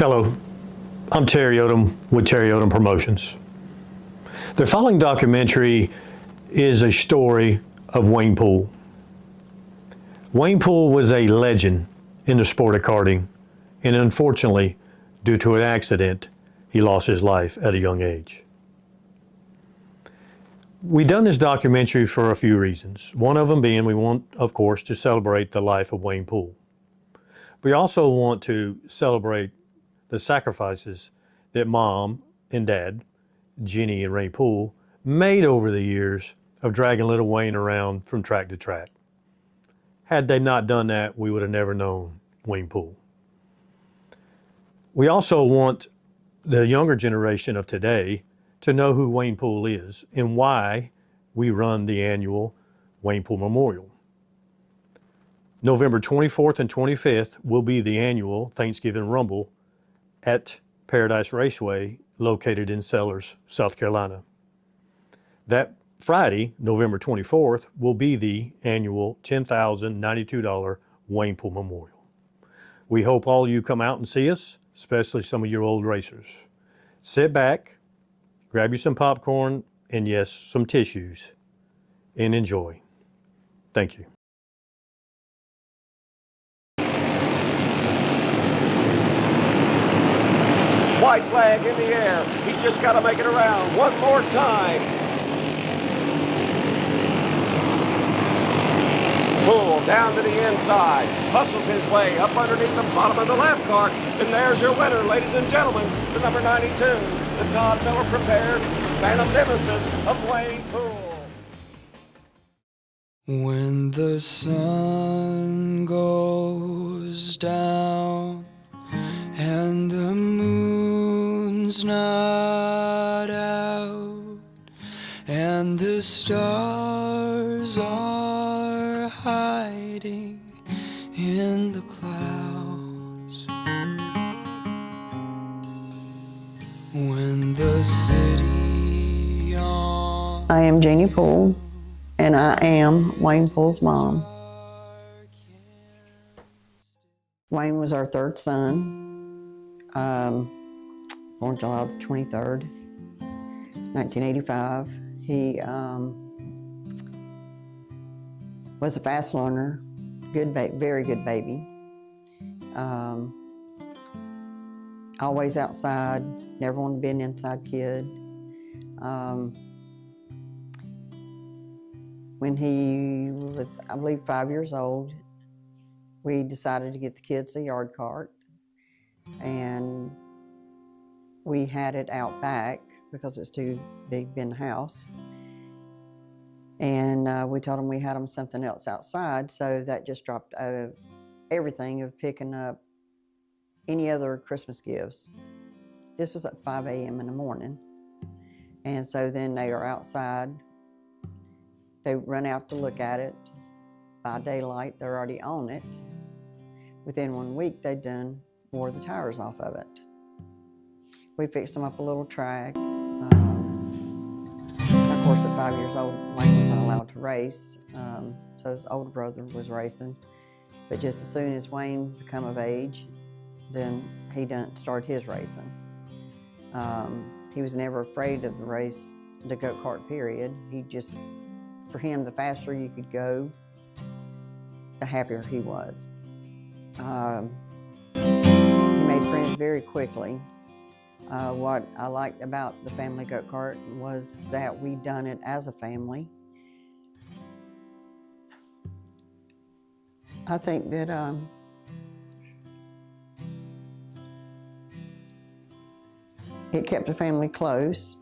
Hello, I'm Terry Odom with Terry Odom Promotions. The following documentary is a story of Wayne Poole. Wayne Poole was a legend in the sport of karting, and unfortunately, due to an accident, he lost his life at a young age. We've done this documentary for a few reasons. One of them being we want, of course, to celebrate the life of Wayne Poole. We also want to celebrate the sacrifices that Mom and Dad, Jenny and Ray Poole, made over the years of dragging little Wayne around from track to track. Had they not done that, we would have never known Wayne Poole. We also want the younger generation of today to know who Wayne Poole is and why we run the annual Wayne Poole Memorial. November 24th and 25th will be the annual Thanksgiving Rumble at Paradise Raceway, located in Sellers, South Carolina. That Friday, November 24th, will be the annual $10,092 Wayne Poole Memorial. We hope all of you come out and see us, especially some of your old racers. Sit back, grab you some popcorn, and yes, some tissues, and enjoy. Thank you. White flag in the air. He's just got to make it around one more time. Poole down to the inside, hustles his way up underneath the bottom of the lap car, and there's your winner, ladies and gentlemen, the number 92, the Todd Miller prepared Phantom Nemesis of Wayne Poole. When the sun goes down and the moon's not out and the stars are hiding in the clouds, when the city on I am Jeannie Poole, and I am Wayne Poole's mom. Wayne was our third son, born July the 23rd, 1985. He was a fast learner, very good baby. Always outside, never wanted to be an inside kid. When he was, I believe, 5 years old, we decided to get the kids a yard cart, and we had it out back because it's too big in the house. And we told them we had them something else outside, so that just dropped everything of picking up any other Christmas gifts. This was at 5 a.m. in the morning. And so then they are outside. They run out to look at it. By daylight, they're already on it. Within 1 week, they'd wore the tires off of it. We fixed them up a little track. Of course, at 5 years old, Wayne wasn't allowed to race, so his older brother was racing. But just as soon as Wayne became of age, then he started his racing. He was never afraid of the race, the go-kart period. For him, the faster you could go, the happier he was. He made friends very quickly. What I liked about the family go-kart was that we done it as a family. I think that it kept the family close,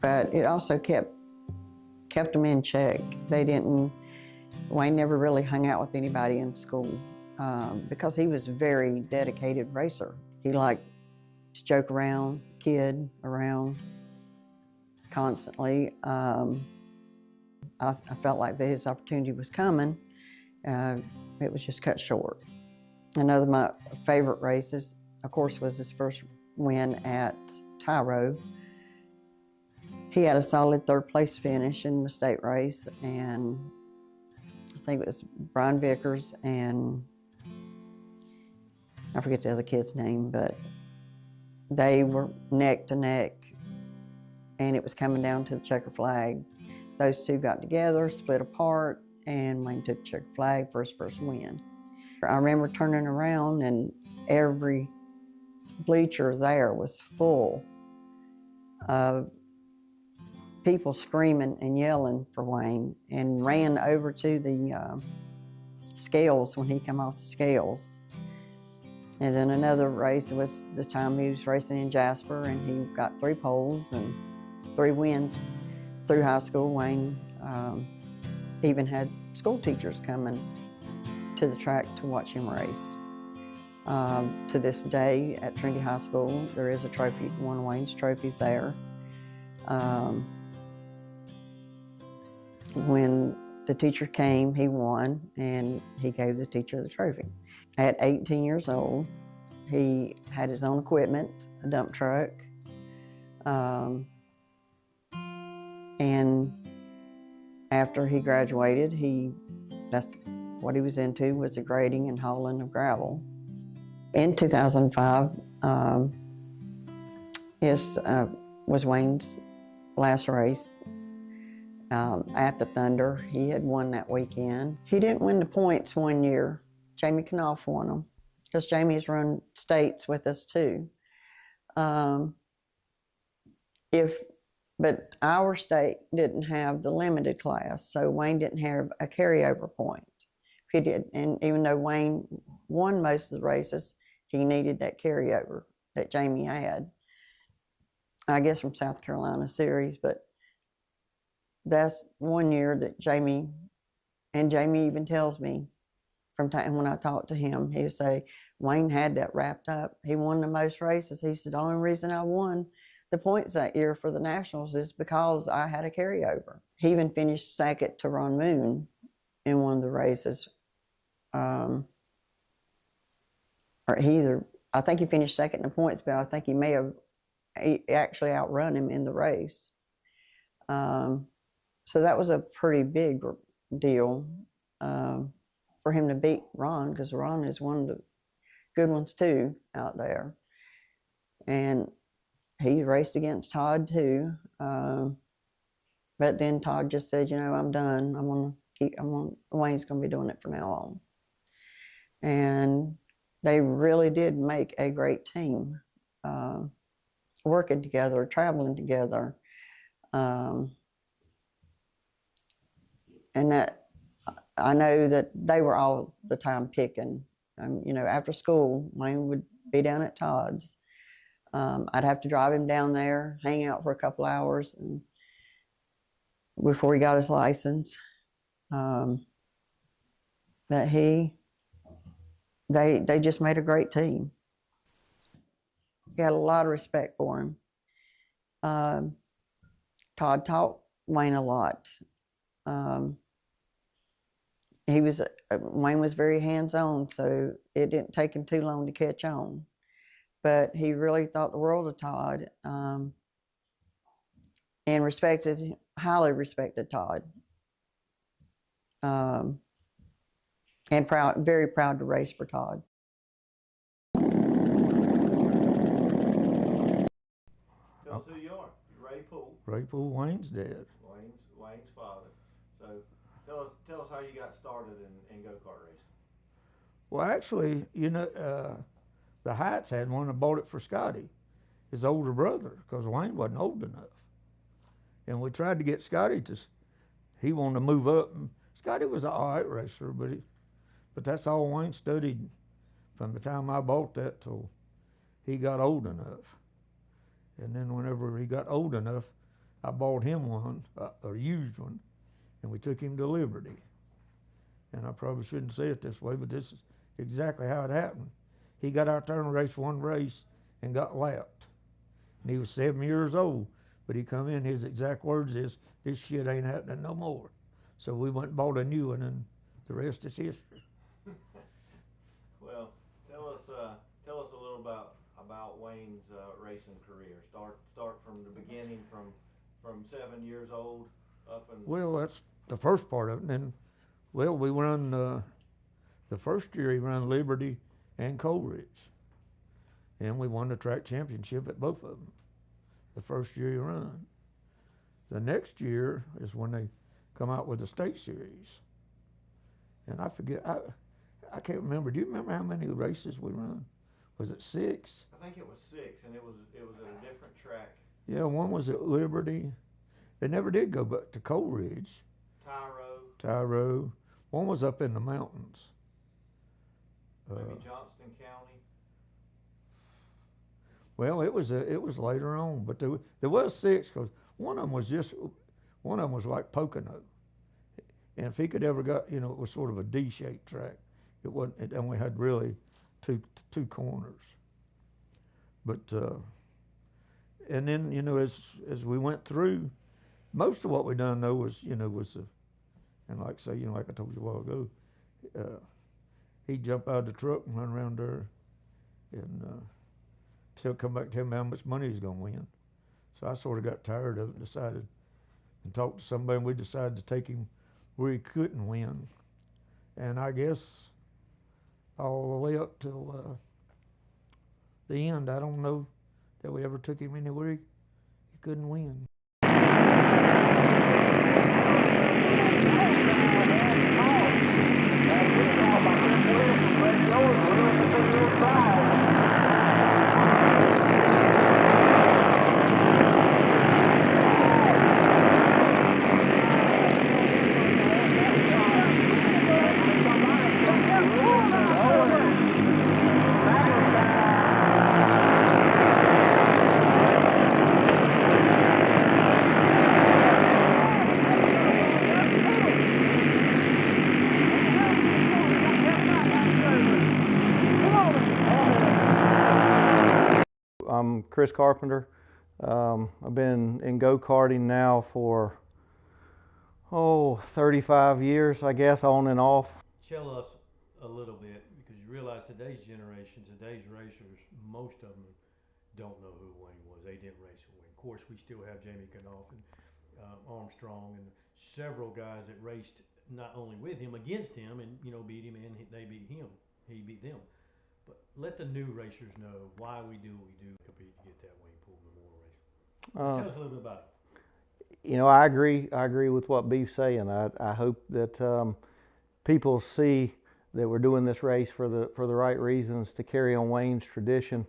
but it also kept them in check. Wayne never really hung out with anybody in school because he was a very dedicated racer. He liked to joke around, kid around constantly. I felt like that his opportunity was coming. It was just cut short. Another of my favorite races, of course, was his first win at Tyro. He had a solid third place finish in the state race, and I think it was Brian Vickers and I forget the other kid's name, but they were neck to neck, and it was coming down to the checker flag. Those two got together, split apart, and Wayne took the checker flag for his first win. I remember turning around and every bleacher there was full of people screaming and yelling for Wayne, and ran over to the scales when he came off the scales. And then another race was the time he was racing in Jasper, and he got 3 poles and 3 wins through high school. Wayne even had school teachers coming to the track to watch him race. To this day at Trinity High School, there is a trophy, one of Wayne's trophies there. When the teacher came, he won, and he gave the teacher the trophy. At 18 years old, he had his own equipment, a dump truck, and after he graduated, that's what he was into, was the grading and hauling of gravel. In 2005, was Wayne's last race at the Thunder. He had won that weekend. He didn't win the points one year. Jamie Knopf won them, because Jamie's run states with us too. But our state didn't have the limited class, so Wayne didn't have a carryover point. He did, and even though Wayne won most of the races, he needed that carryover that Jamie had, I guess from South Carolina series. But that's one year that Jamie even tells me from time when I talk to him, he would say, Wayne had that wrapped up. He won the most races. He said, the only reason I won the points that year for the Nationals is because I had a carryover. He even finished second to Ron Moon in one of the races. I think he finished second in the points, but I think he actually outrun him in the race. So that was a pretty big deal for him to beat Ron, because Ron is one of the good ones too out there. And he raced against Todd too. But then Todd just said, I'm done. Wayne's gonna be doing it from now on. And they really did make a great team, working together, traveling together. And that, I know that they were all the time picking. After school, Wayne would be down at Todd's. I'd have to drive him down there, hang out for a couple hours before he got his license. But they just made a great team. He had a lot of respect for him. Todd taught Wayne a lot. Wayne was very hands-on, so it didn't take him too long to catch on. But he really thought the world of Todd, and highly respected Todd. And very proud to race for Todd. Tell us who you are. You're Ray Poole. Ray Poole, Wayne's dad. Wayne's father. So tell us how you got started in go-kart racing. Well, actually, the Heights had one that bought it for Scotty, his older brother, because Wayne wasn't old enough. And we tried to get Scotty he wanted to move up. And Scotty was an all right racer, but that's all Wayne studied from the time I bought that till he got old enough. And then whenever he got old enough, I bought him one, a used one, and we took him to Liberty. And I probably shouldn't say it this way, but this is exactly how it happened. He got out there and raced one race and got lapped. And he was 7 years old, but he come in, his exact words is, this shit ain't happening no more. So we went and bought a new one, and the rest is history. Well, tell us a little about Wayne's racing career. Start from the beginning, from 7 years old up and. Well, that's the first part of it. And then, we run the first year he ran Liberty. and Coleridge. And we won the track championship at both of them the first year he run. The next year is when they come out with the state series. And I forget, I can't remember. Do you remember how many races we run? Was it 6? I think it was 6, and it was at a different track. Yeah, one was at Liberty. They never did go back to Coleridge. Tyro. One was up in the mountains. Maybe Johnston County. Well, it was later on, but there was 6 because one of them was like Pocono, and if he could ever got, it was sort of a D-shaped track. It wasn't. It only had really two corners. But and then as we went through, most of what we done though was and like say like I told you a while ago, he'd jump out of the truck and run around there, and he'll come back and tell me how much money he's gonna win. So I sort of got tired of it and decided and talked to somebody, and we decided to take him where he couldn't win. And I guess all the way up till the end, I don't know that we ever took him anywhere he couldn't win. I'm Chris Carpenter. I've been in go-karting now for 35 years, I guess, on and off. Tell us a little bit, because you realize today's generation, today's racers, most of them don't know who Wayne was. They didn't race with Wayne. Of course, we still have Jamie Kanoff and Armstrong and several guys that raced not only with him, against him, and beat him, and they beat him. He beat them. But let the new racers know why we do what we do, compete to get that Wayne Poole Memorial race. Tell us a little bit about it. I agree with what Beef's saying. I hope that people see that we're doing this race for the right reasons, to carry on Wayne's tradition.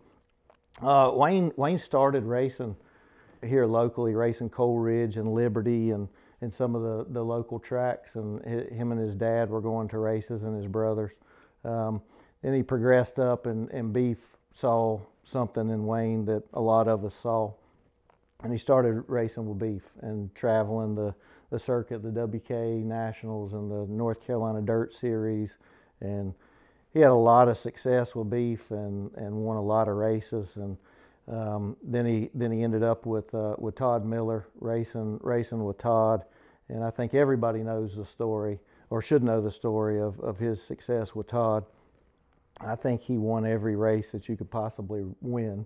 Wayne started racing here locally, racing Coleridge and Liberty and some of the local tracks, and him and his dad were going to races, and his brothers. Then he progressed up, and Beef saw something in Wayne that a lot of us saw, and he started racing with Beef and traveling the circuit, the WK Nationals and the North Carolina Dirt Series, and he had a lot of success with Beef and won a lot of races. And then he ended up with Todd Miller, racing with Todd, and I think everybody knows the story, or should know the story of his success with Todd. I think he won every race that you could possibly win,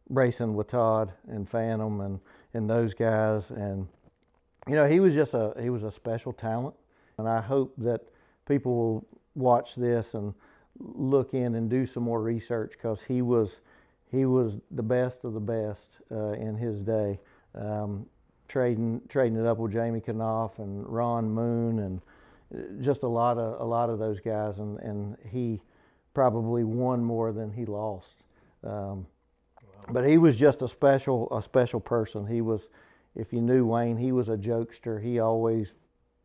racing with Todd and Phantom and those guys. And he was a special talent, and I hope that people will watch this and look in and do some more research, because he was the best of the best in his day. Trading it up with Jamie Kanoff and Ron Moon and just a lot of those guys, and he probably won more than he lost. But he was just a special person. He was, if you knew Wayne, he was a jokester. He always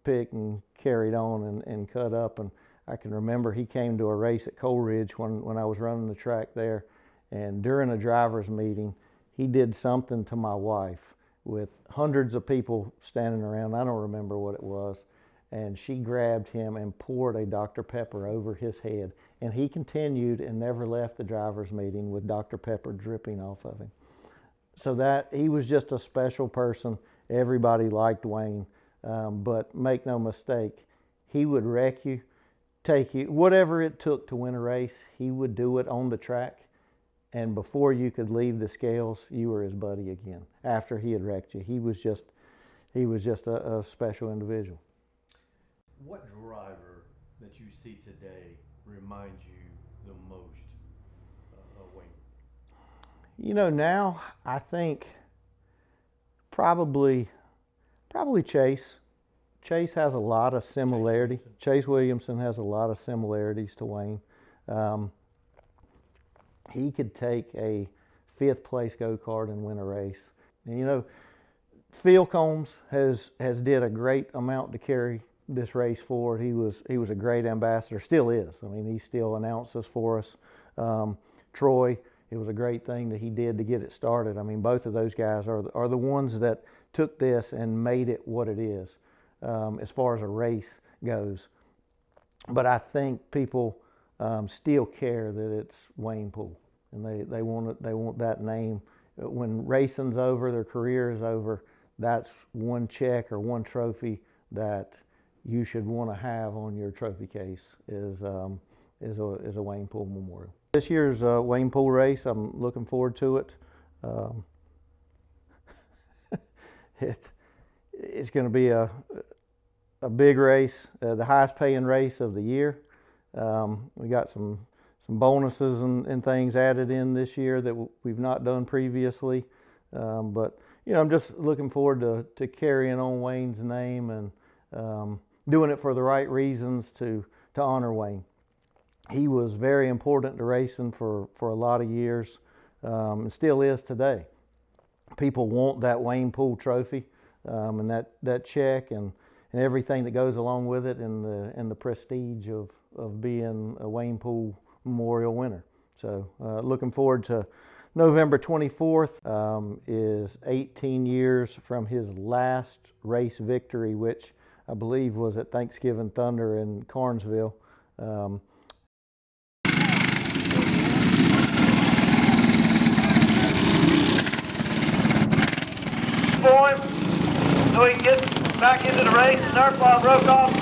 picked and carried on and cut up. And I can remember he came to a race at Coleridge when I was running the track there, and during a driver's meeting, he did something to my wife with hundreds of people standing around. I don't remember what it was. And she grabbed him and poured a Dr. Pepper over his head. And he continued and never left the driver's meeting with Dr. Pepper dripping off of him. So that he was just a special person. Everybody liked Wayne. But make no mistake, he would wreck you, take you, whatever it took to win a race, he would do it on the track. And before you could leave the scales, you were his buddy again. After he had wrecked you, he was just a special individual. What driver that you see today reminds you the most, Wayne? You know, now I think probably Chase. Chase has a lot of similarity. Chase Williamson has a lot of similarities to Wayne. He could take a 5th place go-kart and win a race. And you know, Phil Combs has did a great amount to carry this race forward. He was a great ambassador, still is. I mean, he still announces for us. Troy, it was a great thing that he did to get it started. I mean, both of those guys are the ones that took this and made it what it is, as far as a race goes. But I think people still care that it's Wayne Poole, and they want that name. When racing's over, their career is over, that's one check or one trophy that you should want to have on your trophy case is a Wayne Poole memorial. This year's Wayne Poole race, I'm looking forward to it. It's going to be a big race, the highest paying race of the year. We got some bonuses and things added in this year that we've not done previously. But you know, I'm just looking forward to carrying on Wayne's name and doing it for the right reasons to honor Wayne. He was very important to racing for a lot of years, and still is today. People want that Wayne Poole trophy, and that check and everything that goes along with it, and the prestige of being a Wayne Poole Memorial winner. So looking forward to November 24th. Is 18 years from his last race victory, which I believe was at Thanksgiving Thunder in Carnesville. For him so he can get back into the race. Nerflaw broke off.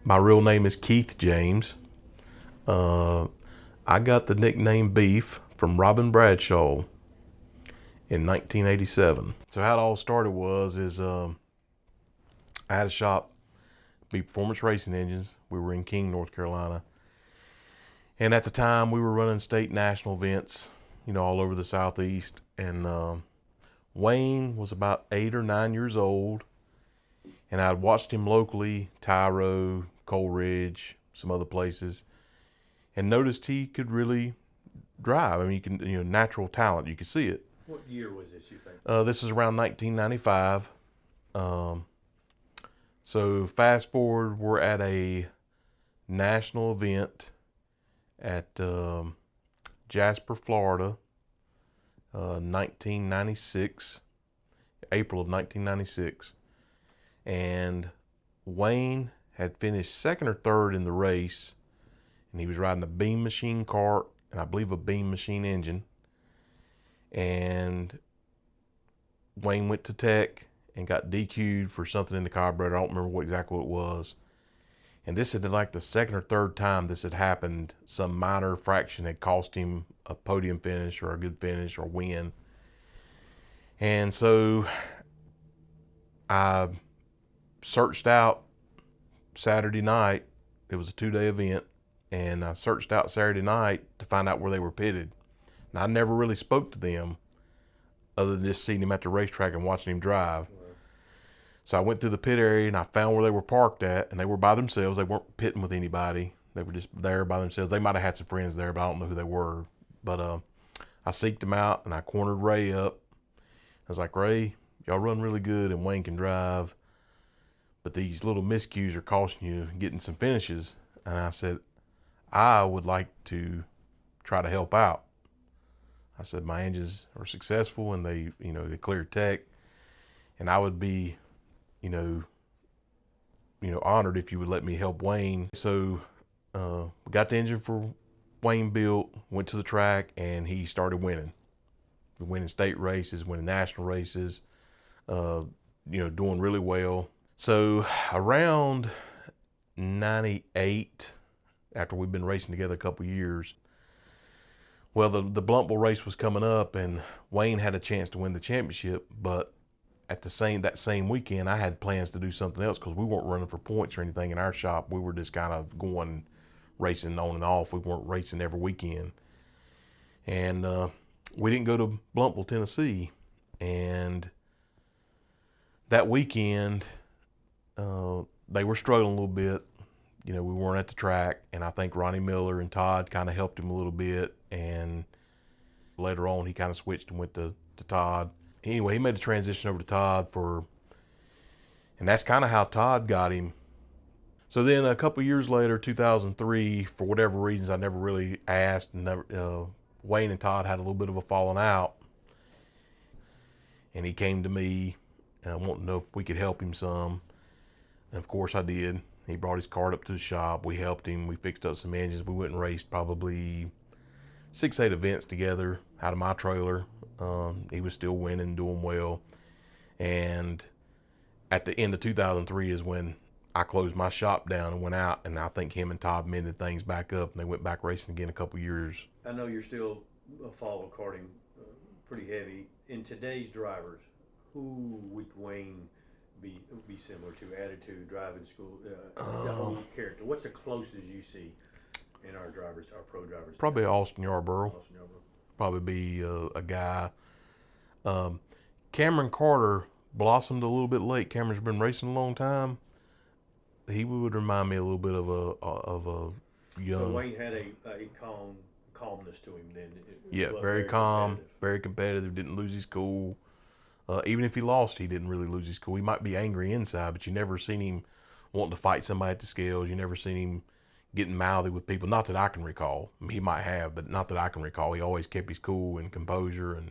My real name is Keith James. I got the nickname Beef from Robin Bradshaw in 1987. So how it all started is I had a shop, Beef Performance Racing Engines. We were in King, North Carolina. And at the time we were running state national events, you know, all over the Southeast. And Wayne was about 8 or 9 years old. And I'd watched him locally, Tyro, Coleridge, some other places, and noticed he could really drive. I mean, natural talent, you could see it. What year was this, you think? This is around 1995. So fast forward, we're at a national event at Jasper, Florida, 1996, April of 1996. And Wayne had finished 2nd or 3rd in the race, and he was riding a Beam Machine cart and I believe a Beam Machine engine. And Wayne went to tech and got DQ'd for something in the carburetor. I don't remember exactly what it was. And this had been like the 2nd or 3rd time this had happened. Some minor fraction had cost him a podium finish or a good finish or win. And so I searched out Saturday night. It was a 2-day event, and I searched out Saturday night to find out where they were pitted. And I never really spoke to them other than just seeing him at the racetrack and watching him drive. Right. So I went through the pit area and I found where they were parked at, and they were by themselves. They weren't pitting with anybody. They were just there by themselves. They might have had some friends there, but I don't know who they were. But I seeked them out and I cornered Ray up. I was like, Ray, y'all run really good and Wayne can drive, but these little miscues are costing you getting some finishes. And I said, I would like to try to help out. I said, my engines are successful and they cleared tech, and I would be, honored if you would let me help Wayne. So we got the engine for Wayne built, went to the track, and he started winning. Winning state races, winning national races, doing really well. So around 98, after we've been racing together a couple years, well, the Blumpville race was coming up, and Wayne had a chance to win the championship, but at that same weekend, I had plans to do something else because we weren't running for points or anything in our shop. We were just kind of going racing on and off. We weren't racing every weekend. And we didn't go to Blumpville, Tennessee. And that weekend, they were struggling a little bit. We weren't at the track, and I think Ronnie Miller and Todd kind of helped him a little bit. And later on, he kind of switched and went to Todd. Anyway, he made a transition over to Todd and that's kind of how Todd got him. So then a couple years later, 2003, for whatever reasons I never really asked, Wayne and Todd had a little bit of a falling out. And he came to me wanting to know if we could help him some. And of course I did. He brought his cart up to the shop. We helped him. We fixed up some engines. We went and raced probably 6-8 events together out of my trailer. He was still winning, doing well. And at the end of 2003 is when I closed my shop down and went out, and I think him and Todd mended things back up, and they went back racing again a couple years. I know you're still follow karting pretty heavy. In today's drivers, who would Wayne be similar to? Attitude, driving school, the whole character. What's the closest you see in our drivers, our pro drivers? Probably Austin Yarborough. Austin Yarborough. Probably be a guy. Cameron Carter blossomed a little bit late. Cameron's been racing a long time. He would remind me a little bit of a young. So Wayne had a calmness to him then. Yeah, very calm, very competitive. Didn't lose his cool. Even if he lost, he didn't really lose his cool. He might be angry inside, but you never seen him wanting to fight somebody at the scales. You never seen him getting mouthy with people. Not that I can recall. I mean, he might have, but not that I can recall. He always kept his cool and composure, and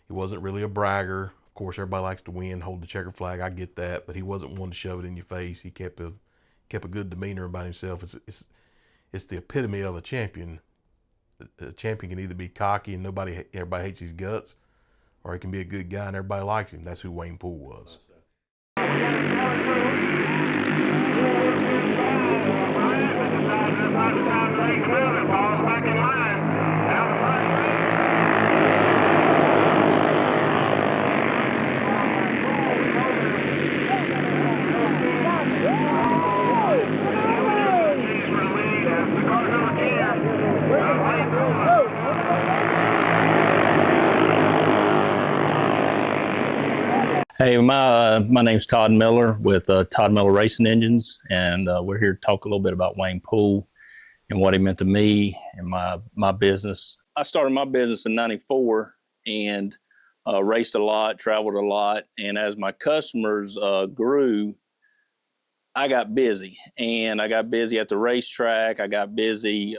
he wasn't really a bragger. Of course, everybody likes to win, hold the checker flag. I get that, but he wasn't one to shove it in your face. He kept a good demeanor about himself. It's the epitome of a champion. A champion can either be cocky and everybody hates his guts, or he can be a good guy and everybody likes him. That's who Wayne Poole was. Hey, my name's Todd Miller with Todd Miller Racing Engines, and we're here to talk a little bit about Wayne Poole and what he meant to me and my business. I started my business in '94 and raced a lot, traveled a lot, and as my customers grew, I got busy, and I got busy at the racetrack. I got busy,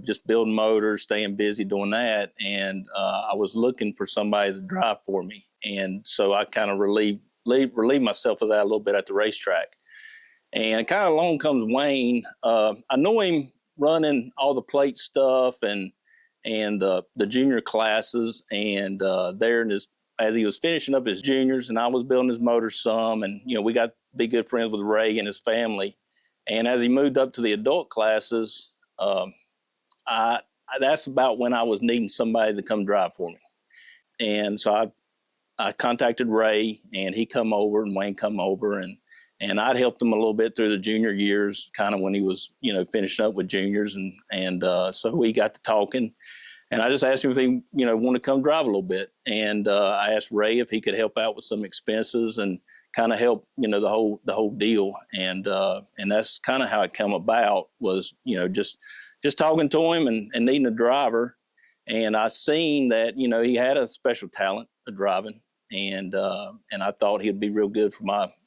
just building motors, staying busy doing that, and I was looking for somebody to drive for me. And so I kind of relieved myself of that a little bit at the racetrack. And kind of along comes Wayne. I know him running all the plate stuff and the junior classes. And there, as he was finishing up his juniors, and I was building his motor some, and we got to be good friends with Ray and his family. And as he moved up to the adult classes, that's about when I was needing somebody to come drive for me. And so I contacted Ray, and he come over, and Wayne come over, and I'd helped him a little bit through the junior years, kind of when he was, finishing up with juniors, and so we got to talking, and I just asked him if he, wanted to come drive a little bit, and I asked Ray if he could help out with some expenses and kind of help, the whole deal, and that's kind of how it come about was, just talking to him and needing a driver, and I seen that, he had a special talent of driving. And I thought he'd be real good for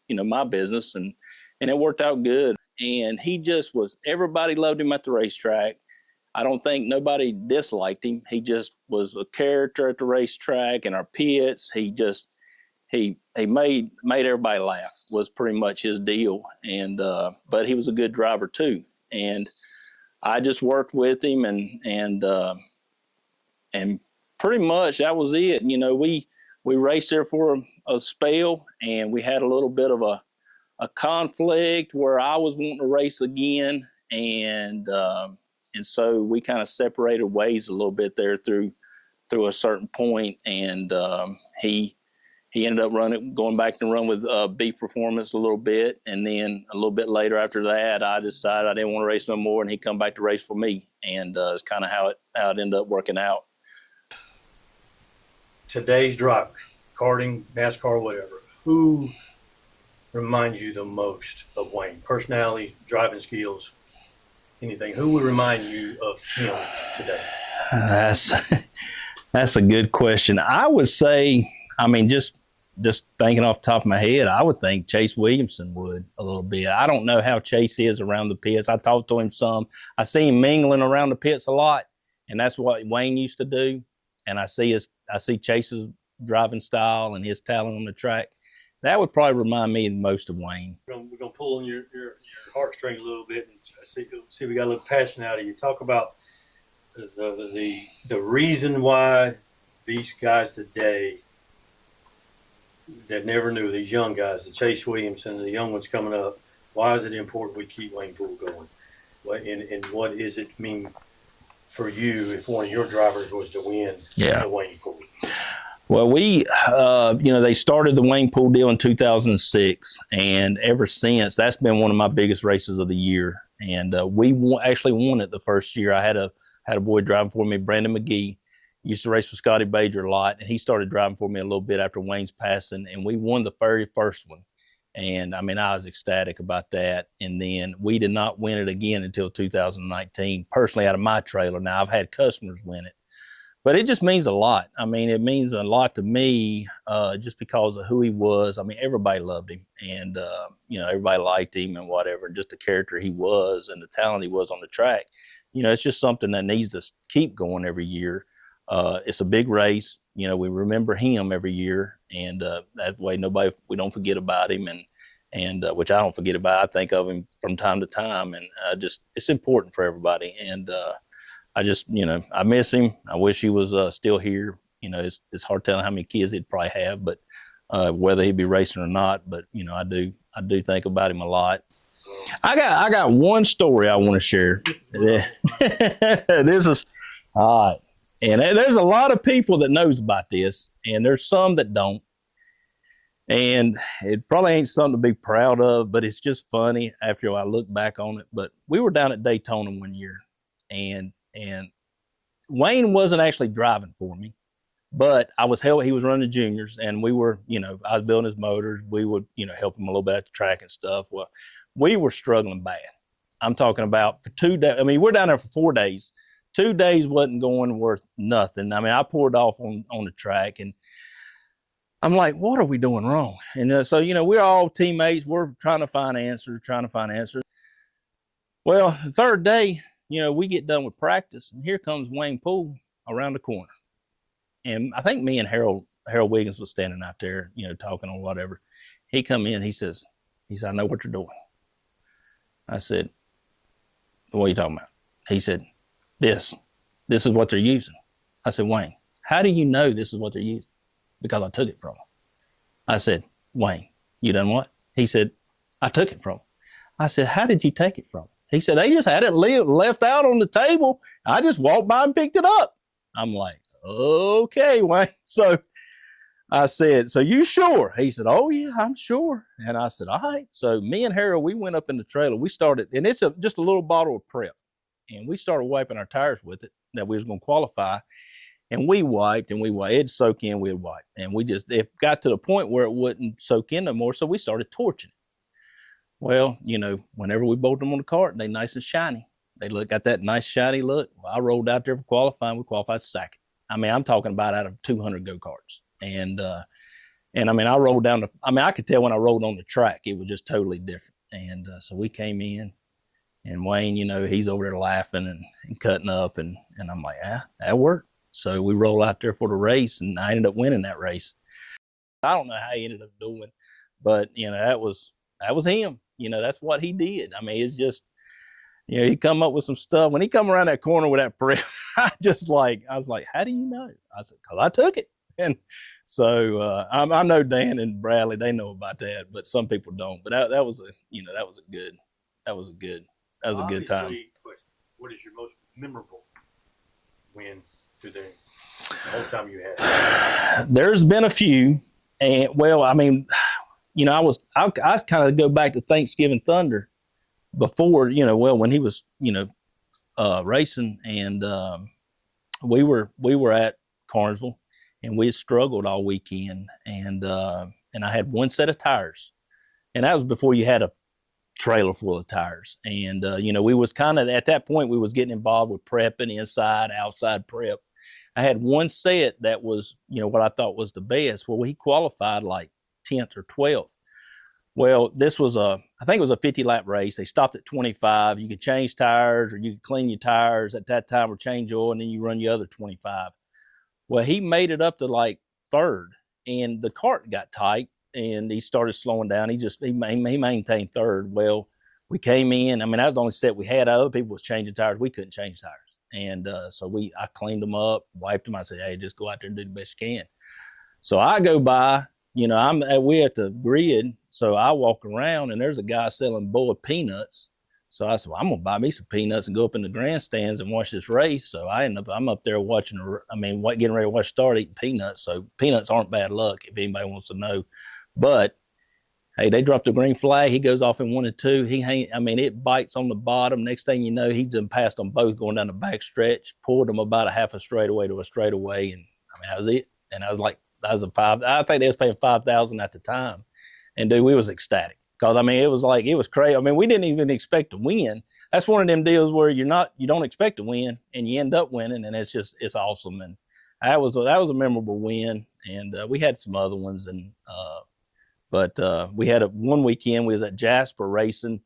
my business, and it worked out good. And he just was, everybody loved him at the racetrack. I don't think nobody disliked him. He just was a character at the racetrack and our pits. He made everybody laugh, was pretty much his deal. And but he was a good driver too. And I just worked with him, and pretty much that was it. We raced there for a spell, and we had a little bit of a conflict where I was wanting to race again, and so we kind of separated ways a little bit there through a certain point, and he ended up going back to run with Beef Performance a little bit, and then a little bit later after that, I decided I didn't want to race no more, and he come back to race for me, and it's kind of how it ended up working out. Today's driver, karting, NASCAR, whatever, who reminds you the most of Wayne? Personality, driving skills, anything? Who would remind you of him today? That's a good question. I would say, I mean, just thinking off the top of my head, I would think Chase Williamson would a little bit. I don't know how Chase is around the pits. I talked to him some. I see him mingling around the pits a lot, and that's what Wayne used to do. And I see Chase's driving style and his talent on the track. That would probably remind me the most of Wayne. We're gonna pull on your heartstrings a little bit and see we got a little passion out of you. Talk about the reason why these guys today that never knew, these young guys, the Chase Williamson, the young ones coming up, why is it important we keep Wayne Poole going? And what does it mean for you if one of your drivers was to win the Wayne Poole? Well, they started the Wayne Poole deal in 2006, and ever since, that's been one of my biggest races of the year. And we actually won it the first year. I had a boy driving for me, Brandon McGee. Used to race with Scotty Bajer a lot, and he started driving for me a little bit after Wayne's passing, and we won the very first one. And I mean, I was ecstatic about that. And then we did not win it again until 2019, personally out of my trailer. Now, I've had customers win it, but it just means a lot. I mean, it means a lot to me just because of who he was. I mean, everybody loved him, and, everybody liked him and whatever, and just the character he was and the talent he was on the track. It's just something that needs to keep going every year. It's a big race. We remember him every year, and that way we don't forget about him, and which I don't forget about. I think of him from time to time, and it's important for everybody. And I miss him. I wish he was still here. It's hard telling how many kids he'd probably have, but whether he'd be racing or not. But I do think about him a lot. I got one story I want to share. This is all right. And there's a lot of people that knows about this, and there's some that don't. And it probably ain't something to be proud of, but it's just funny after I look back on it. But we were down at Daytona one year, and Wayne wasn't actually driving for me, but he was running the juniors, and we were, I was building his motors. We would, help him a little bit at the track and stuff. Well, we were struggling bad. I'm talking about for 2 days. I mean, we're down there for 4 days. 2 days wasn't going worth nothing. I mean, I poured off on the track, and I'm like, what are we doing wrong? And so, we're all teammates. We're trying to find answers. Well, the third day, we get done with practice, and here comes Wayne Poole around the corner. And I think me and Harold Wiggins was standing out there, talking or whatever. He come in, he says, I know what you're doing. I said, what are you talking about? He said, this is what they're using. I said, Wayne, how do you know this is what they're using? Because I took it from them. I said, Wayne, you done what? He said, I took it from them. I said, how did you take it from them? He said, they just had it left out on the table. I just walked by and picked it up. I'm like, okay, Wayne. So I said, so you sure? He said, oh yeah, I'm sure. And I said, all right. So me and Harold, we went up in the trailer. We started, and it's just a little bottle of Prep. And we started wiping our tires with it that we was going to qualify. And we wiped. It'd soak in, we'd wipe. And it got to the point where it wouldn't soak in no more, so we started torching it. Well, whenever we bolted them on the cart, they nice and shiny. They got that nice shiny look. Well, I rolled out there for qualifying. We qualified second. I mean, I'm talking about out of 200 go-karts. And And I mean, I could tell when I rolled on the track, it was just totally different. And so we came in, and Wayne, you know, he's over there laughing and cutting up, and I'm like, that worked. So we roll out there for the race, and I ended up winning that race. I don't know how he ended up doing, but you know, that was him. You know, that's what he did. I mean, it's just, you know, he come up with some stuff. When he come around that corner with that prep, I was like, how do you know? I said, because I took it. And so I know Dan and Bradley, they know about that, but some people don't. But that was a good time. What is your most memorable win to the whole time you had? There's been a few, and well, I mean, you know, I kind of go back to Thanksgiving Thunder before, you know, well, when he was, you know, racing, and we were at Carnesville, and we had struggled all weekend, and I had one set of tires, and that was before you had a trailer full of tires. And you know, we was kind of at that point, we was getting involved with prepping, inside, outside prep. I had one set that was, you know, what I thought was the best. Well, he qualified like 10th or 12th. Well, this was I think it was a 50-lap race. They stopped at 25. You could change tires, or you could clean your tires at that time, or change oil, and then you run your other 25. Well, he made it up to like third, and the cart got tight, and he started slowing down. He maintained third. Well, we came in. I mean, that was the only set we had. Other people was changing tires. We couldn't change tires. And so I cleaned them up, wiped them. I said, hey, just go out there and do the best you can. So I go by, you know, we're at the grid. So I walk around, and there's a guy selling boiled peanuts. So I said, well, I'm going to buy me some peanuts and go up in the grandstands and watch this race. So I'm up there watching, getting ready to watch start eating peanuts. So peanuts aren't bad luck, if anybody wants to know. But hey, they dropped the green flag. He goes off in 1 and 2. It bites on the bottom. Next thing you know, he's done passed them both going down the back stretch, pulled them about a half a straightaway to a straightaway. And I mean, that was it. And I was like, I think they was paying $5,000 at the time. And dude, we was ecstatic. Because I mean, it was crazy. I mean, we didn't even expect to win. That's one of them deals where you don't expect to win, and you end up winning, and it's awesome. And that was a memorable win. And we had some other ones, and but we had one weekend we was at Jasper racing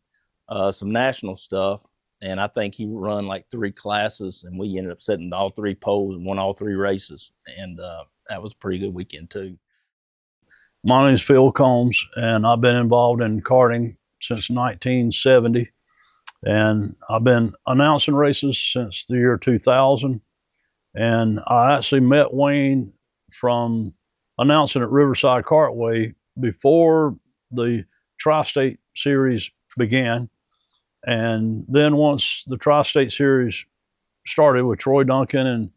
some national stuff, and I think he run like 3 classes, and we ended up setting all 3 poles and won all 3 races, and that was a pretty good weekend too. My name is Phil Combs, and I've been involved in karting since 1970, and I've been announcing races since the year 2000. And I actually met Wayne from announcing at Riverside Kartway before the Tri-State Series began. And then once the Tri-State Series started with Troy Duncan and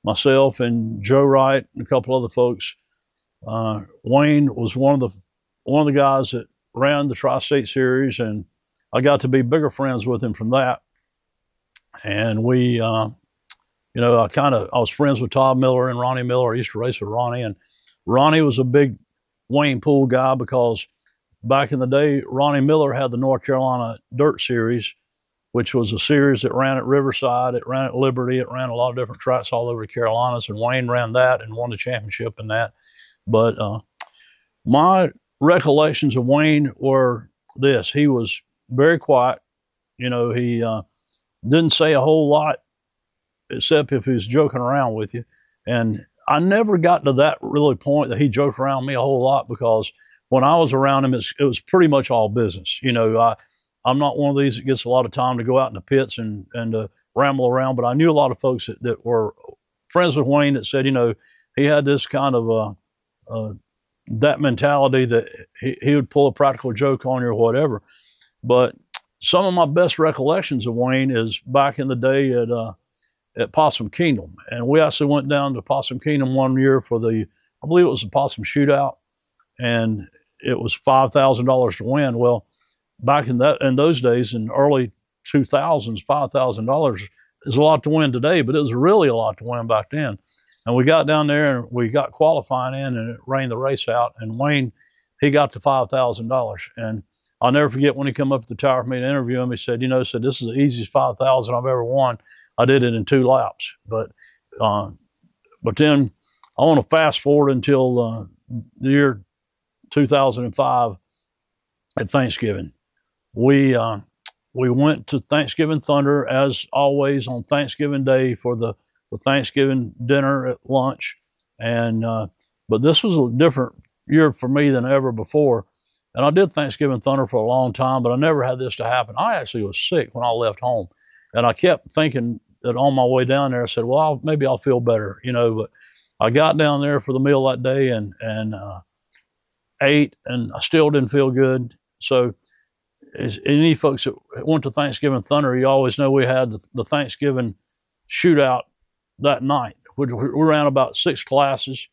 myself and Joe Wright and a couple other folks, Wayne was one of the guys that ran the Tri-State Series, and I got to be bigger friends with him from that. And we, I was friends with Todd Miller and Ronnie Miller. I used to race with Ronnie, and Ronnie was a big Wayne Poole guy because back in the day, Ronnie Miller had the North Carolina Dirt Series, which was a series that ran at Riverside, it ran at Liberty, it ran a lot of different tracks all over the Carolinas, and Wayne ran that and won the championship in that. But my recollections of Wayne were this: he was very quiet. You know, he didn't say a whole lot, except if he was joking around with you. And I never got to that really point that he joked around with me a whole lot, because when I was around him, it was pretty much all business. You know, I'm not one of these that gets a lot of time to go out in the pits and ramble around, but I knew a lot of folks that were friends with Wayne that said, you know, he had this kind of that mentality that he would pull a practical joke on you or whatever. But some of my best recollections of Wayne is back in the day at Possum Kingdom. And we actually went down to Possum Kingdom one year for I believe it was the Possum Shootout, and it was $5,000 to win. Well, back in those days, in early 2000s, $5,000 is a lot to win today, but it was really a lot to win back then. And we got down there and we got qualifying in, and it rained the race out. And Wayne, he got to $5,000. And I'll never forget when he came up to the tower for me to interview him, he said, this is the easiest $5,000 I've ever won. I did it in 2 laps. But then I want to fast forward until the year 2005 at Thanksgiving. We went to Thanksgiving Thunder as always on Thanksgiving Day for the Thanksgiving dinner at lunch, and but this was a different year for me than ever before. And I did Thanksgiving Thunder for a long time, but I never had this to happen. I actually was sick when I left home, and I kept thinking that on my way down there, I said, well, maybe I'll feel better, you know. But I got down there for the meal that day and ate, and I still didn't feel good. So as any folks that went to Thanksgiving Thunder, you always know we had the Thanksgiving shootout that night. We ran about 6 classes,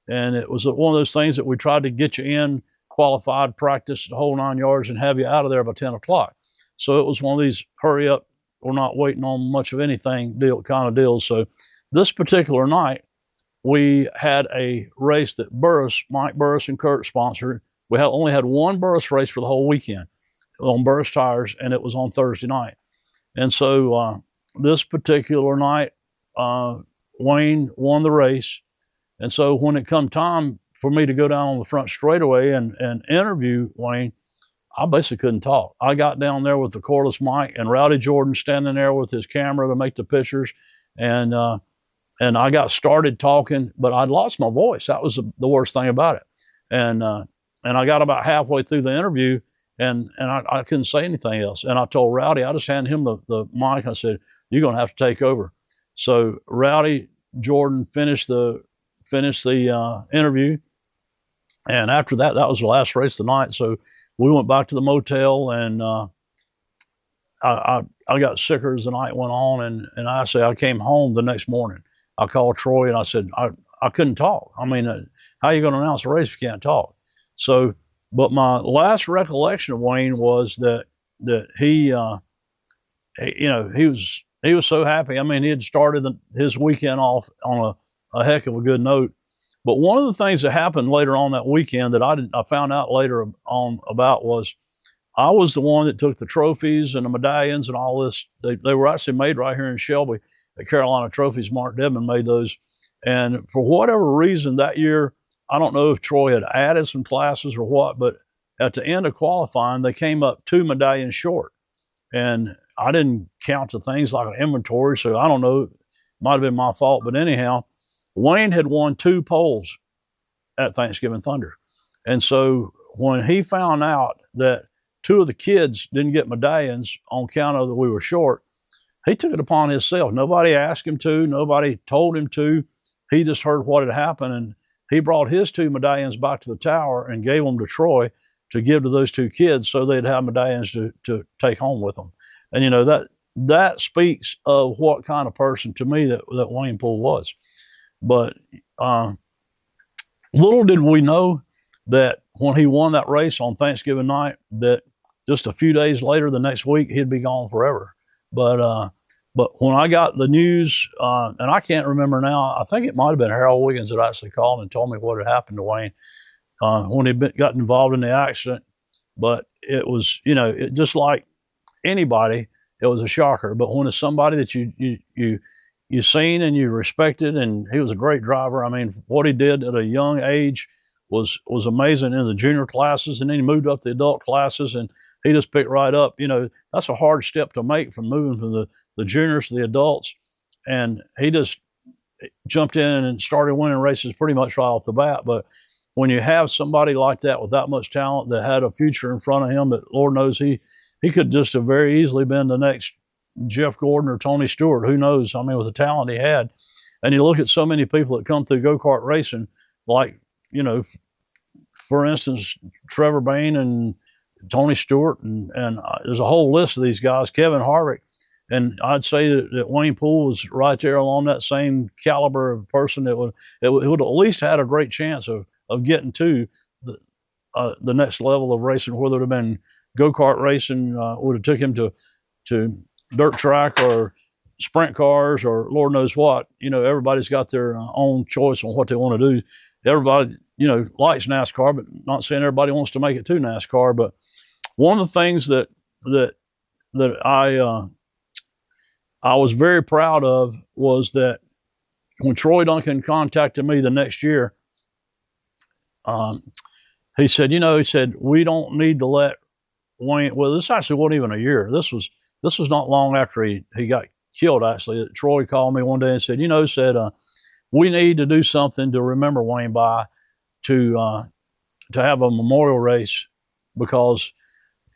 and it was one of those things that we tried to get you in, qualified, practice the whole 9 yards, and have you out of there by 10 o'clock. So it was one of these hurry up, we're not waiting on much of anything kind of deals. So this particular night, we had a race that Mike Burris and Kurt sponsored. We only had one Burris race for the whole weekend on Burris tires, and it was on Thursday night. And so this particular night, Wayne won the race. And so when it come time for me to go down on the front straightaway and interview Wayne, I basically couldn't talk. I got down there with the cordless mic and Rowdy Jordan standing there with his camera to make the pictures. And I got started talking, but I'd lost my voice. That was the worst thing about it. And I got about halfway through the interview, and I couldn't say anything else. And I told Rowdy, I just handed him the mic. I said, you're going to have to take over. So Rowdy Jordan finished the interview. And after that, that was the last race of the night. So we went back to the motel, and I got sicker as the night went on. And I came home the next morning. I called Troy and I said, I couldn't talk. I mean, how are you going to announce a race if you can't talk? So, but my last recollection of Wayne was that he, you know, he was so happy. I mean, he had started his weekend off on a heck of a good note. But one of the things that happened later on that weekend that I found out later on about was I was the one that took the trophies and the medallions and all this. They were actually made right here in Shelby at Carolina Trophies. Mark Dedman made those. And for whatever reason that year, I don't know if Troy had added some classes or what, but at the end of qualifying, they came up 2 medallions short. And I didn't count the things like an inventory, so I don't know. It might have been my fault. But anyhow, Wayne had won 2 poles at Thanksgiving Thunder. And so when he found out that 2 of the kids didn't get medallions on account of that we were short, he took it upon himself. Nobody asked him to. Nobody told him to. He just heard what had happened, and he brought his 2 medallions back to the tower and gave them to Troy to give to those 2 kids so they'd have medallions to take home with them. And, you know, that speaks of what kind of person to me that Wayne Poole was. But little did we know that when he won that race on Thanksgiving night, that just a few days later, the next week, he'd be gone forever. But when I got the news, and I can't remember now, I think it might have been Harold Wiggins that actually called and told me what had happened to Wayne when he got involved in the accident. But it was, you know, just like anybody, it was a shocker. But when it's somebody that you seen and you respected, and he was a great driver. I mean, what he did at a young age was amazing in the junior classes, and then he moved up the adult classes, and he just picked right up. You know, that's a hard step to make from moving from the juniors to the adults, and he just jumped in and started winning races pretty much right off the bat. But when you have somebody like that with that much talent that had a future in front of him, that Lord knows he could just have very easily been the next Jeff Gordon or Tony Stewart, who knows? I mean, with the talent he had. And you look at so many people that come through go-kart racing, like, you know, for instance, Trevor Bain and Tony Stewart, and there's a whole list of these guys, Kevin Harvick. And I'd say that Wayne Poole was right there along that same caliber of person that would at least had a great chance of getting to the next level of racing, whether it would have been go-kart racing, would have took him to dirt track or sprint cars or Lord knows what. You know, everybody's got their own choice on what they want to do. Everybody, you know, likes NASCAR, but not saying everybody wants to make it to NASCAR. But one of the things that I was very proud of was that when Troy Duncan contacted me the next year, he said, he said, we don't need to let Wayne, well, this actually wasn't even a year. This was not long after he got killed, actually. Troy called me one day and said, we need to do something to remember Wayne by, to have a memorial race, because,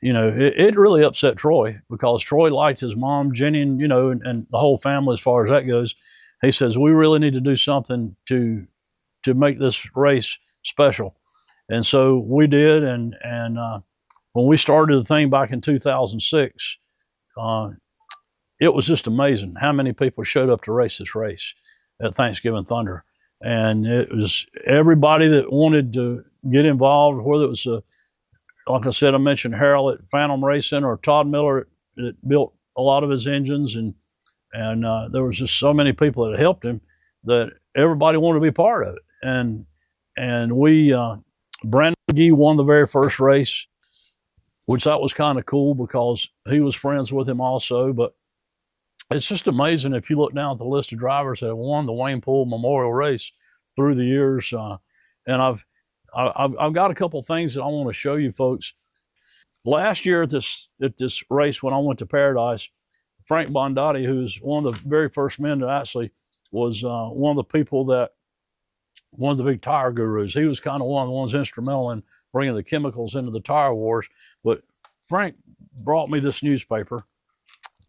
it really upset Troy, because Troy liked his mom, Jenny, and the whole family as far as that goes. He says, we really need to do something to make this race special. And so we did. And when we started the thing back in 2006, it was just amazing how many people showed up to race this race at Thanksgiving Thunder. And it was everybody that wanted to get involved, whether it was, like I said, I mentioned Harold at Phantom Racing, or Todd Miller that built a lot of his engines. And there was just so many people that helped him that everybody wanted to be part of it. And we, Brandon McGee won the very first race, which that was kind of cool because he was friends with him also. But it's just amazing if you look down at the list of drivers that have won the Wayne Poole Memorial Race through the years. And I've got a couple of things that I want to show you folks. Last year at this race, when I went to Paradise, Frank Bondotti, who's one of the very first men that actually was one of the people that, one of the big tire gurus. He was kind of one of the ones instrumental in bringing the chemicals into the tire wars. But Frank brought me this newspaper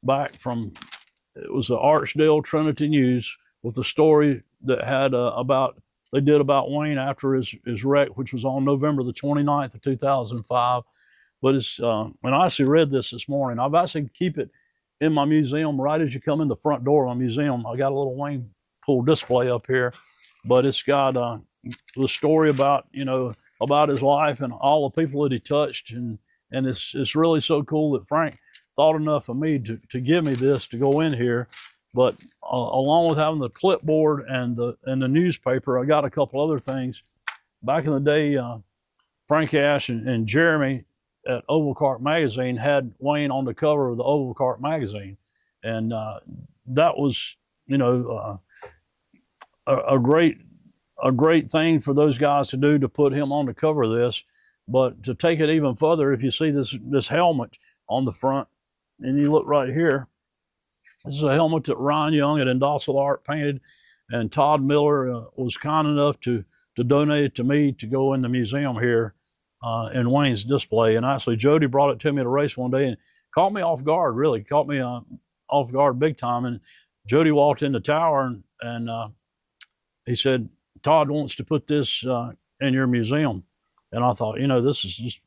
back from, it was the Archdale Trinity News, with a story that had they did about Wayne after his wreck, which was on November the 29th of 2005. But it's, when I actually read this morning, I've actually keep it in my museum right as you come in the front door of my museum. I got a little Wayne Poole display up here, but it's got the story about, about his life and all the people that he touched. And it's really so cool that Frank thought enough of me to give me this to go in here. But along with having the clipboard and the newspaper, I got a couple other things. Back in the day, Frank Ash and Jeremy at Oval Cart Magazine had Wayne on the cover of the Oval Cart Magazine. And that was, a great thing for those guys to do, to put him on the cover of this. But to take it even further, if you see this helmet on the front, and you look right here, this is a helmet that Ryan Young at Indocile Art painted, and Todd Miller was kind enough to donate it to me to go in the museum here in Wayne's display. And actually, Jody brought it to me at a race one day and caught me off guard, really caught me off guard big time. And Jody walked in the tower and he said, Todd wants to put this in your museum. And I thought, this is just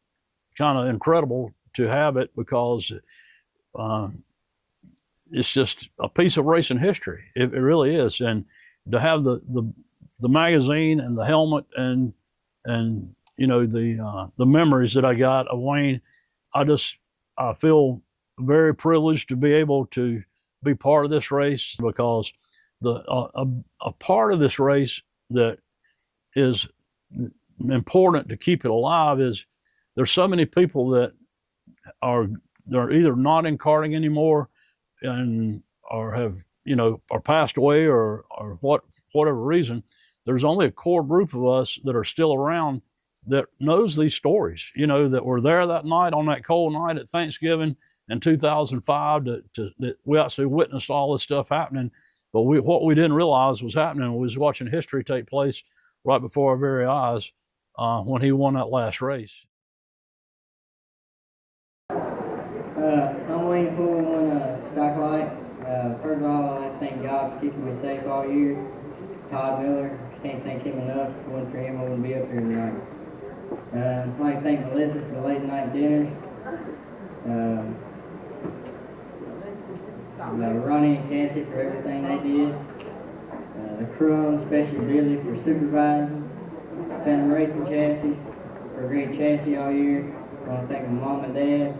kind of incredible to have it, because it's just a piece of racing history. It really is. And to have the magazine and the helmet and the memories that I got of Wayne, I feel very privileged to be able to be part of this race, because a part of this race that is important to keep it alive is there's so many people that they're either not in karting anymore or have are passed away or whatever reason. There's only a core group of us that are still around that knows these stories, that were there that night on that cold night at Thanksgiving in 2005 that we actually witnessed all this stuff happening. But what we didn't realize was happening was watching history take place right before our very eyes when he won that last race. I'm Wayne Poole, won Stocklight. First of all, I'd like to thank God for keeping me safe all year. Todd Miller, can't thank him enough. If it wasn't for him, I wouldn't be up here tonight. I'd like to thank Melissa for the late night dinners. Ronnie and Kathy for everything they did. The crew, especially Billy, for supervising. Phantom Racing Chassis for a great chassis all year. I want to thank my mom and dad.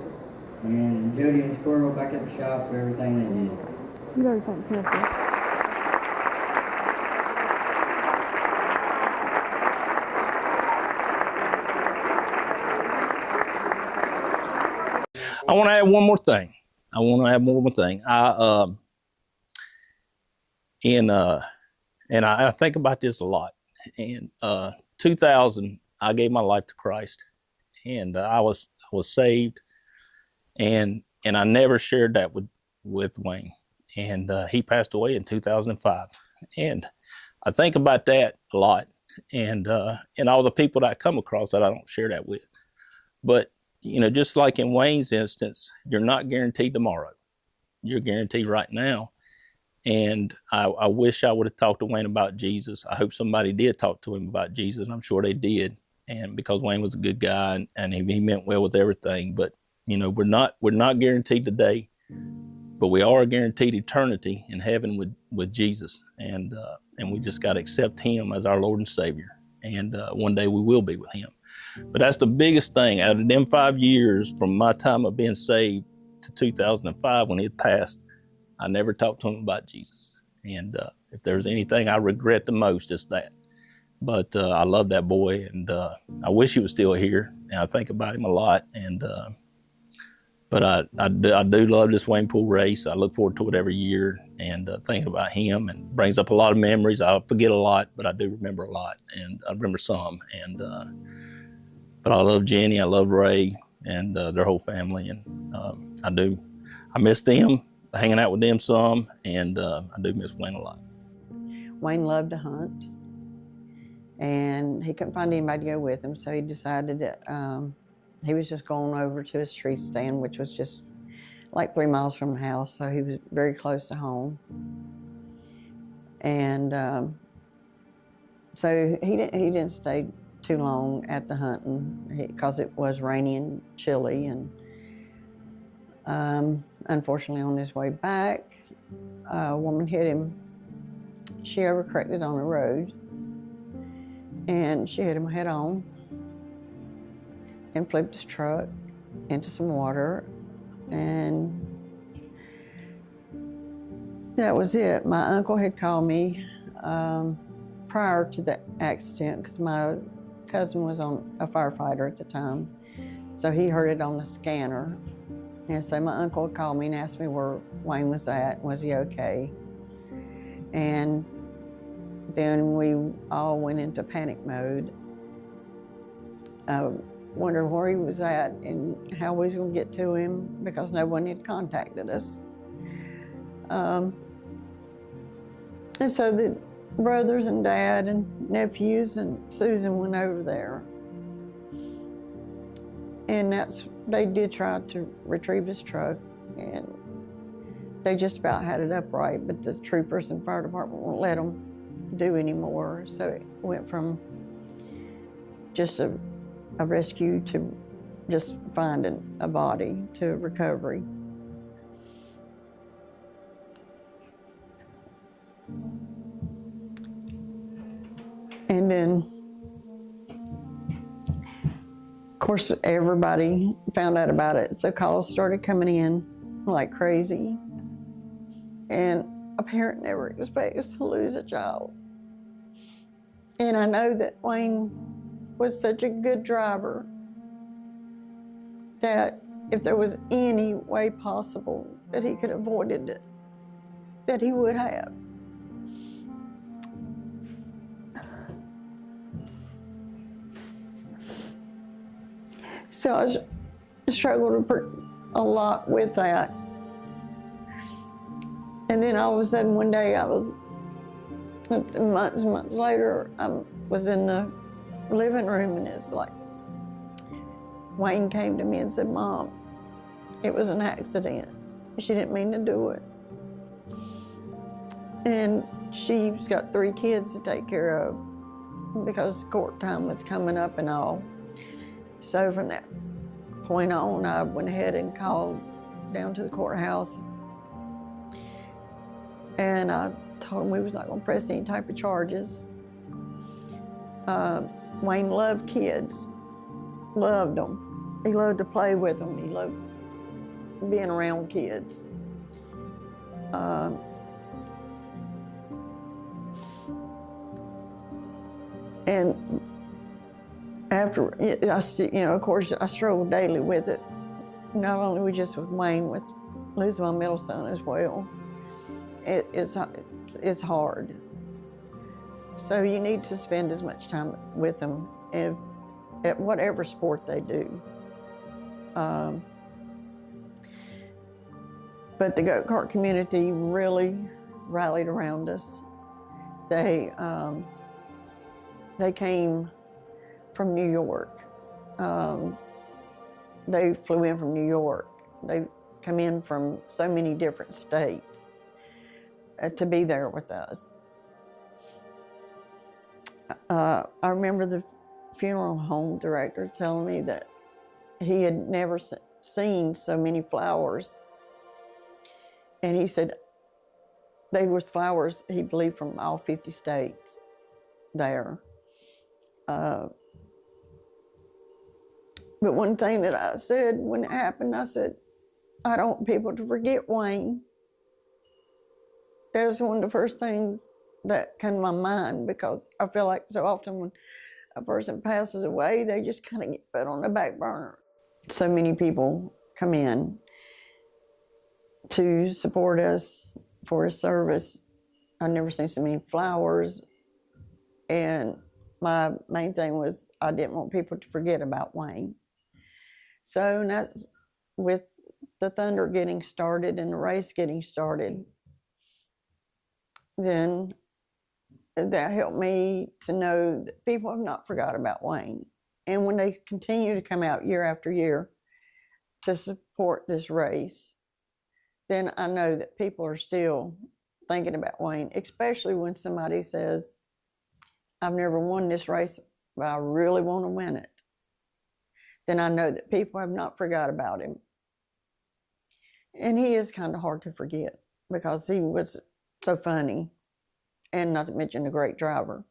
And Jody and Squirrel back at the shop for everything they did. You better thank Kathy. I want to add one more thing. I think about this a lot. In 2000, I gave my life to Christ, and I was saved, and I never shared that with Wayne, and he passed away in 2005, and I think about that a lot, and all the people that I come across that I don't share that with, but you know, just like in Wayne's instance, you're not guaranteed tomorrow, you're guaranteed right now. And I wish I would have talked to Wayne about Jesus. I hope somebody did talk to him about Jesus, and I'm sure they did. And because Wayne was a good guy, and he meant well with everything. But you know, we're not guaranteed today, but we are guaranteed eternity in heaven with Jesus. And we just got to accept Him as our Lord and Savior. And one day we will be with Him. But that's the biggest thing. Out of them 5 years from my time of being saved to 2005 when he had passed, I never talked to him about Jesus. And if there's anything I regret the most, it's that. But I love that boy, and I wish he was still here. And I think about him a lot. And but I do love this Wayne Pool race. I look forward to it every year, and thinking about him, and brings up a lot of memories. I forget a lot, but I do remember a lot, and I remember some. And but I love Jenny, I love Ray, and their whole family, and I miss them. Hanging out with them some, and I do miss Wayne a lot. Wayne loved to hunt, and he couldn't find anybody to go with him, so he decided that he was just going over to his tree stand, which was just like 3 miles from the house, so he was very close to home. And so he didn't stay too long at the hunting because it was rainy and chilly, and unfortunately, on his way back, a woman hit him. She overcorrected on the road, and she hit him head on and flipped his truck into some water, and that was it. My uncle had called me prior to the accident because my cousin was a firefighter at the time, so he heard it on the scanner. And so my uncle called me and asked me where Wayne was at, was he okay? And then we all went into panic mode. Wondered where he was at and how we was gonna get to him because no one had contacted us. And so the brothers and dad and nephews and Susan went over there. And they did try to retrieve his truck, and they just about had it upright, but the troopers and fire department won't let them do anymore. So it went from just a rescue to just finding a body to recovery. And then, of course, everybody found out about it, so calls started coming in like crazy. And a parent never expects to lose a child. And I know that Wayne was such a good driver that if there was any way possible that he could have avoided it, that he would have. So I struggled a lot with that. And then all of a sudden one day months and months later, I was in the living room, and it's like, Wayne came to me and said, "Mom, it was an accident. She didn't mean to do it." And she's got 3 kids to take care of because court time was coming up and all. So from that point on, I went ahead and called down to the courthouse, and I told him we was not going to press any type of charges. Wayne loved kids, loved them. He loved to play with them. He loved being around kids. And after, of course, I struggled daily with it. Not only just with Wayne, with losing my middle son as well. It's hard. So you need to spend as much time with them. And at whatever sport they do. But the go-kart community really rallied around us. They came from New York. They flew in from New York. They come in from so many different states to be there with us. I remember the funeral home director telling me that he had never seen so many flowers. And he said they was flowers, he believed, from all 50 states there. But one thing that I said when it happened, I said, I don't want people to forget Wayne. That was one of the first things that came to my mind, because I feel like so often when a person passes away, they just kind of get put on the back burner. So many people come in to support us for a service. I've never seen so many flowers. And my main thing was I didn't want people to forget about Wayne. So that's with the Thunder getting started and the race getting started, then that helped me to know that people have not forgot about Wayne. And when they continue to come out year after year to support this race, then I know that people are still thinking about Wayne, especially when somebody says, I've never won this race, but I really want to win it. Then I know that people have not forgot about him. And he is kind of hard to forget because he was so funny, and not to mention a great driver.